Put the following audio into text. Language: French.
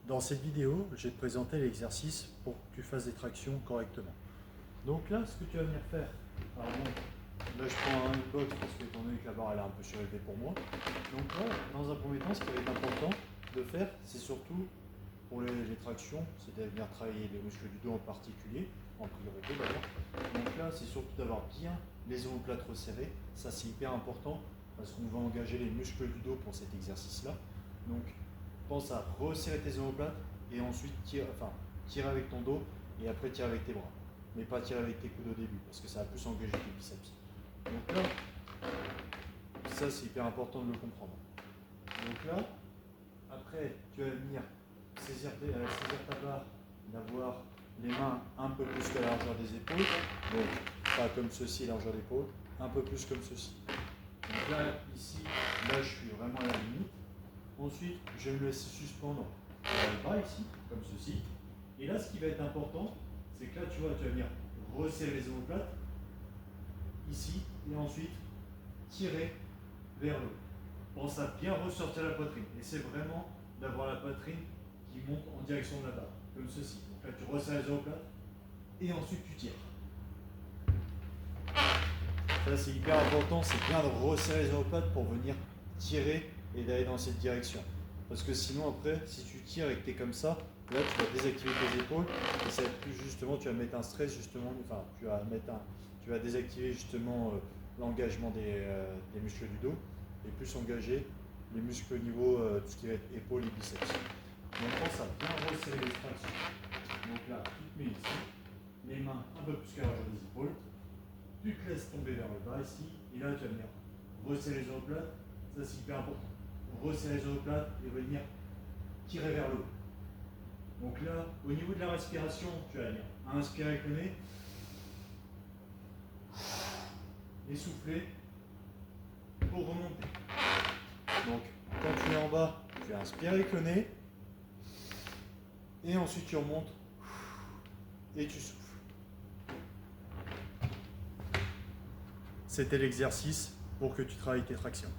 Dans cette vidéo, je vais te présenter l'exercice pour que tu fasses des tractions correctement. Donc là, ce que tu vas venir faire, alors bon, là je prends un box parce que étant donné que la barre elle est un peu surélevée pour moi. Donc là, dans un premier temps, ce qui va être important de faire, c'est surtout pour les tractions, c'est de venir travailler les muscles du dos en particulier, en priorité d'ailleurs. Donc là, c'est surtout d'avoir bien les omoplates resserrées, ça c'est hyper important parce qu'on va engager les muscles du dos pour cet exercice-là. Donc pense à resserrer tes omoplates et ensuite tire avec ton dos et après tire avec tes bras. Mais pas tirer avec tes coudes au début parce que ça va plus engager tes biceps. Donc là, ça c'est hyper important de le comprendre. Donc là, après tu vas venir saisir ta barre, d'avoir les mains un peu plus que la largeur des épaules. Donc pas comme ceci, largeur d'épaule, un peu plus comme ceci. Donc là, ici, là je suis vraiment à la limite. Ensuite, je vais me laisser suspendre les bras ici, comme ceci. Et là, ce qui va être important, c'est que là, tu vois, tu vas venir resserrer les omoplates, ici, et ensuite tirer vers le haut. Pense à bien ressortir la poitrine. Et c'est vraiment d'avoir la poitrine qui monte en direction de la barre, comme ceci. Donc là, tu resserres les omoplates, et ensuite tu tires. Ça, c'est hyper important, c'est bien de resserrer les omoplates pour venir tirer et d'aller dans cette direction. Parce que sinon après, si tu tires et que tu es comme ça, là tu vas désactiver tes épaules et ça va être plus justement, tu vas mettre un stress justement, enfin tu vas désactiver justement l'engagement des muscles du dos et plus engager les muscles au niveau tout ce qui va être épaules et biceps. Donc pense à bien resserrer les tractions. Donc là, tu te mets ici, les mains un peu plus que la largeur des épaules. Tu te laisses tomber vers le bas ici, et là tu vas venir resserrer les omoplates, ça c'est hyper important. Resserrer les omoplates et venir tirer vers le haut. Donc là, au niveau de la respiration, tu vas venir inspirer avec le nez, essouffler pour remonter. Donc quand tu es en bas, tu inspires avec le nez, et ensuite tu remontes et tu souffles. C'était l'exercice pour que tu travailles tes tractions.